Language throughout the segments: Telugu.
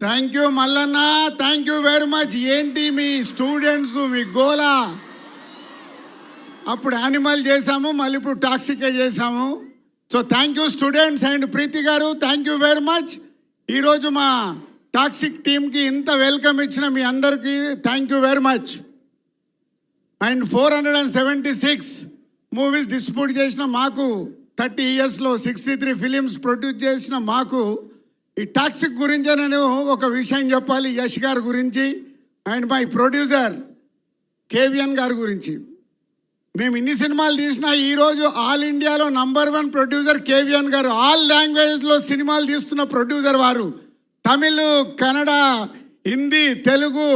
Thank you Mallanna, thank you very much. ఏంటి మీ స్టూడెంట్స్ మీ గోలా? అప్పుడు యానిమల్ చేసాము, మళ్ళీ ఇప్పుడు టాక్సికే చేసాము. So thank you students. And Preethi garu thank you very much. ఈరోజు మా టాక్సిక్ టీమ్కి ఇంత వెల్కమ్ ఇచ్చిన మీ అందరికీ thank you very much. And 476 movies distribute చేసిన మాకు, 30 ఇయర్స్లో 63 ఫిలిమ్స్ ప్రొడ్యూస్ చేసిన మాకు, ఈ టాక్సిక్ గురించి నేను ఒక విషయం చెప్పాలి. యష్ గారి గురించి అండ్ మై ప్రొడ్యూసర్ కేవిఎన్ గారి గురించి. మేము ఇన్ని సినిమాలు తీసినా ఈరోజు ఆల్ ఇండియాలో #1 ప్రొడ్యూసర్ కేవిఎన్ గారు. ఆల్ లాంగ్వేజ్లో సినిమాలు తీస్తున్న ప్రొడ్యూసర్ వారు. తమిళ్, కన్నడ, హిందీ, తెలుగు,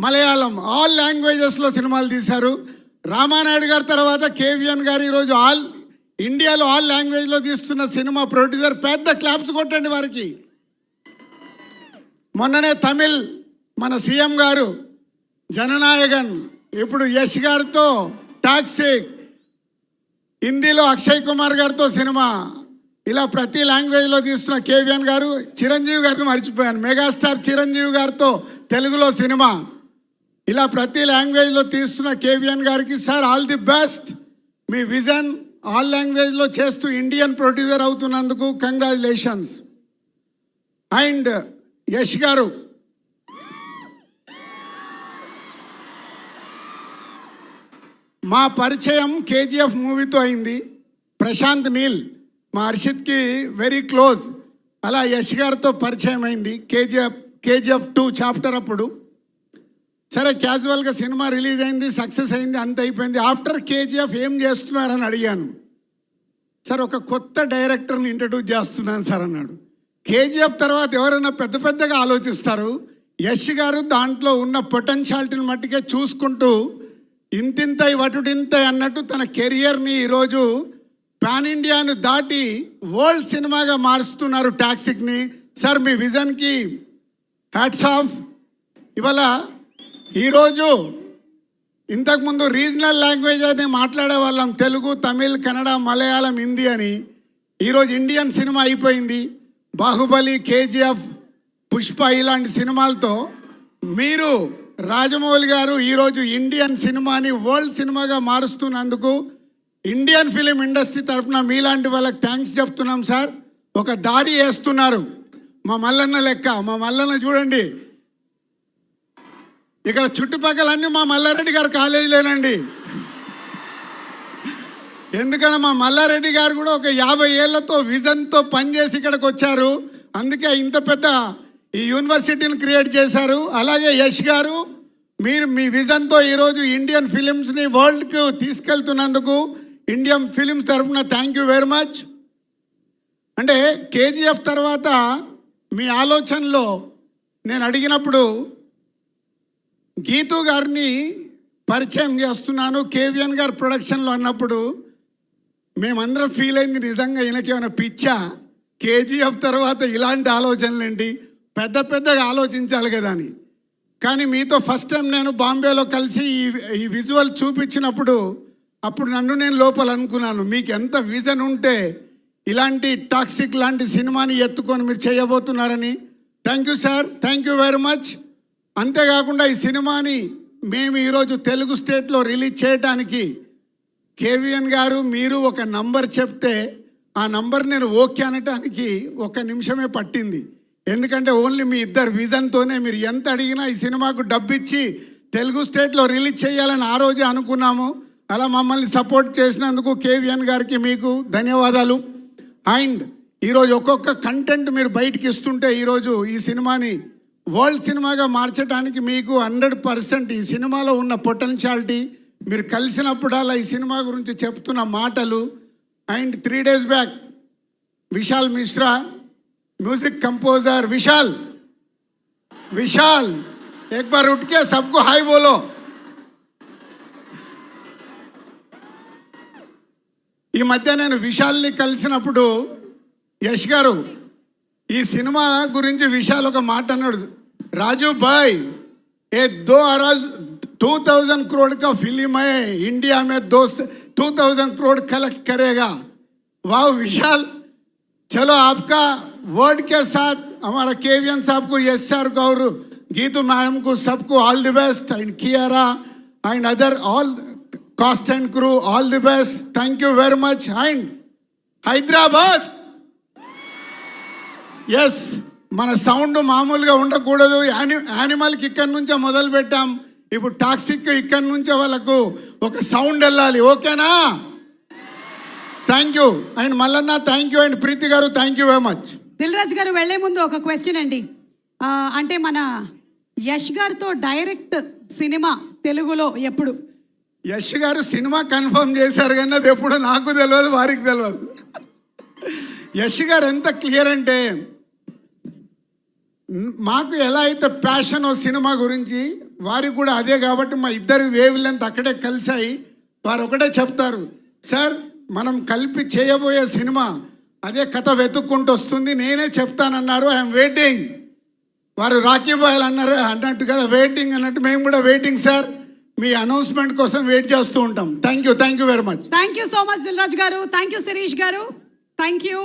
మలయాళం ఆల్ లాంగ్వేజెస్లో సినిమాలు తీశారు. రామానాయుడు గారి తర్వాత కేవిఎన్ గారు ఈరోజు ఆల్ ఇండియాలో ఆల్ లాంగ్వేజ్లో తీస్తున్న సినిమా ప్రొడ్యూసర్. పెద్ద క్లాప్స్ కొట్టండి వారికి. మొన్ననే తమిళ్ మన సీఎం గారు జననాయకన్, ఇప్పుడు యష్ గారితో టాక్సిక్, హిందీలో అక్షయ్ కుమార్ గారితో సినిమా, ఇలా ప్రతి లాంగ్వేజ్లో తీస్తున్న కేవిఎన్ గారు. చిరంజీవి గారితో మర్చిపోయాను, మెగాస్టార్ చిరంజీవి గారితో తెలుగులో సినిమా, ఇలా ప్రతి లాంగ్వేజ్లో తీస్తున్న కేవిఎన్ గారికి సార్ ఆల్ ది బెస్ట్. మీ విజన్ ఆల్ లాంగ్వేజ్లో చేస్తూ ఇండియన్ ప్రొడ్యూసర్ అవుతున్నందుకు కంగ్రాచులేషన్స్. అండ్ యష్ గారు, మా పరిచయం కేజీఎఫ్ మూవీతో అయింది. ప్రశాంత్ నీల్ మా హర్షిత్కి వెరీ క్లోజ్. అలా యష్ గారితో పరిచయం అయింది కేజీఎఫ్ 2 చాప్టర్ అప్పుడు. సరే క్యాజువల్గా సినిమా రిలీజ్ అయింది, సక్సెస్ అయింది, అంత అయిపోయింది. ఆఫ్టర్ కేజీఎఫ్ ఏం చేస్తున్నారని అడిగాను. సార్ ఒక కొత్త డైరెక్టర్ని ఇంట్రడ్యూస్ చేస్తున్నాను సార్ అన్నాడు. కేజీఎఫ్ తర్వాత ఎవరైనా పెద్దగా ఆలోచిస్తారు. యష్ గారు దాంట్లో ఉన్న పొటెన్షియాలిటీని మట్టుకే చూసుకుంటూ ఇంతింతై వటుడింతై అన్నట్టు తన కెరియర్ని ఈరోజు పాన్ ఇండియాను దాటి వరల్డ్ సినిమాగా మారుస్తున్నారు టాక్సిక్ని. సార్ మీ విజన్కి హ్యాట్స్ ఆఫ్. ఇవాళ ఈరోజు ఇంతకుముందు రీజనల్ లాంగ్వేజ్ అని మాట్లాడే వాళ్ళం, తెలుగు, తమిళ్, కన్నడ, మలయాళం, హిందీ అని. ఈరోజు ఇండియన్ సినిమా అయిపోయింది. బాహుబలి, కేజీఎఫ్, పుష్ప ఇలాంటి సినిమాలతో మీరు రాజమౌళి గారు ఈరోజు ఇండియన్ సినిమాని వరల్డ్ సినిమాగా మారుస్తున్నందుకు ఇండియన్ ఫిలిం ఇండస్ట్రీ తరఫున మీలాంటి వాళ్ళకి థ్యాంక్స్ చెప్తున్నాం సార్. ఒక దారి వేస్తున్నారు మా మల్లన్న లెక్క. మా మల్లన్న చూడండి, ఇక్కడ చుట్టుపక్కలన్నీ మా మల్లారెడ్డి గారు కాలేజీలేనండి. ఎందుకంటే మా మల్లారెడ్డి గారు కూడా ఒక 50 ఏళ్లతో విజన్తో పనిచేసి ఇక్కడికి వచ్చారు. అందుకే ఇంత పెద్ద ఈ యూనివర్సిటీని క్రియేట్ చేశారు. అలాగే యష్ గారు, మీరు మీ విజన్తో ఈరోజు ఇండియన్ ఫిలిమ్స్ని వరల్డ్కు తీసుకెళ్తున్నందుకు ఇండియన్ ఫిలిమ్స్ తరఫున థ్యాంక్ యూ వెరీ మచ్. అంటే కేజీఎఫ్ తర్వాత మీ ఆలోచనలో నేను అడిగినప్పుడు గీతూ గారిని పరిచయం చేస్తున్నాను కేవిఎన్ గారు ప్రొడక్షన్లో అన్నప్పుడు మేమందరం ఫీల్ అయింది, నిజంగా ఈయనకేమైనా పిచ్చా, కేజీఎఫ్ తర్వాత ఇలాంటి ఆలోచనలు ఏంటి, పెద్దగా ఆలోచించాలి కదా అని. కానీ మీతో ఫస్ట్ టైం నేను బాంబేలో కలిసి ఈ విజువల్ చూపించినప్పుడు అప్పుడు నన్ను నేను లోపల అనుకున్నాను, మీకు ఎంత విజన్ ఉంటే ఇలాంటి టాక్సిక్ లాంటి సినిమాని ఎత్తుకొని మీరు చేయబోతున్నారని. Thank you sir, thank you very much. అంతేకాకుండా ఈ సినిమాని మేము ఈరోజు తెలుగు స్టేట్లో రిలీజ్ చేయడానికి కేవిఎన్ గారు మీరు ఒక నంబర్ చెప్తే ఆ నంబర్ నేను ఓకే అనటానికి 1 నిమిషమే పట్టింది. ఎందుకంటే ఓన్లీ మీ ఇద్దరు విజన్తోనే మీరు ఎంత అడిగినా ఈ సినిమాకు డబ్బిచ్చి తెలుగు స్టేట్లో రిలీజ్ చేయాలని ఆ రోజే అనుకున్నాము. అలా మమ్మల్ని సపోర్ట్ చేసినందుకు కేవిఎన్ గారికి మీకు ధన్యవాదాలు. అండ్ ఈరోజు ఒక్కొక్క కంటెంట్ మీరు బయటికి ఇస్తుంటే ఈరోజు ఈ సినిమాని వరల్డ్ సినిమాగా మార్చడానికి మీకు 100% ఈ సినిమాలో ఉన్న పొటెన్షియాలిటీ, మీరు కలిసినప్పుడల్లా ఈ సినిమా గురించి చెప్తున్న మాటలు. And 3 days back Vishal Mishra, music composer Vishal एक बार उठ के सबको हाई बोलो. ఈ మధ్య నేను విశాల్ని కలిసినప్పుడు యష్ గారు ఈ సినిమా గురించి విశాల్ ఒక మాట అన్నాడు, రాజు భాయ్ ఏ 2000 करोड़ का फिल्म है, इंडिया में 2000 करोड़ कलेक्ट करेगा. वाह विशाल, चलो आपका वर्ड के साथ हमारा केवीएन साहब को, यस सर को और गीतू मैडम को, सबको all the best, and Kiara and other all cast and crew all the best. Thank you very much. And Hyderabad ఎస్, మన సౌండ్ మామూలుగా ఉండకూడదు. యానిమల్కి ఇక్కడి నుంచే మొదలు పెట్టాం, ఇప్పుడు టాక్సిక్ ఇక్కడి నుంచే వాళ్ళకు ఒక సౌండ్ వెళ్ళాలి. ఓకేనా? Thank you. And Mallanna thank you, and Preethi garu thank you very much. Dil Raju garu వెళ్లే ముందు ఒక క్వశ్చన్ అండి. అంటే మన యష్ గారితో డైరెక్ట్ సినిమా తెలుగులో ఎప్పుడు? యష్ గారు సినిమా కన్ఫర్మ్ చేశారు కానీ అది ఎప్పుడు నాకు తెలియదు, వారికి తెలియదు. యష్ గారు ఎంత క్లియర్ అంటే, మాకు ఎలా అయితే ప్యాషన్ సినిమా గురించి వారికి కూడా అదే, కాబట్టి మా ఇద్దరు వేవ్ లెంత్ అక్కడే కలిసాయి. వారు ఒకటే చెప్తారు, సార్ మనం కలిపి చేయబోయే సినిమా అదే కథ వెతుక్కుంటూ వస్తుంది, నేనే చెప్తానన్నారు. I'm waiting. వారు రాఖీ బాయ్ అన్నారు అన్నట్టు కదా, వెయిటింగ్ అన్నట్టు మేము కూడా వెయిటింగ్ సార్. మీ అనౌన్స్మెంట్ కోసం వెయిట్ చేస్తూ ఉంటాం. Thank you very much. Thank you so much Dil Raju garu. Thank you Shirish garu. Thank you.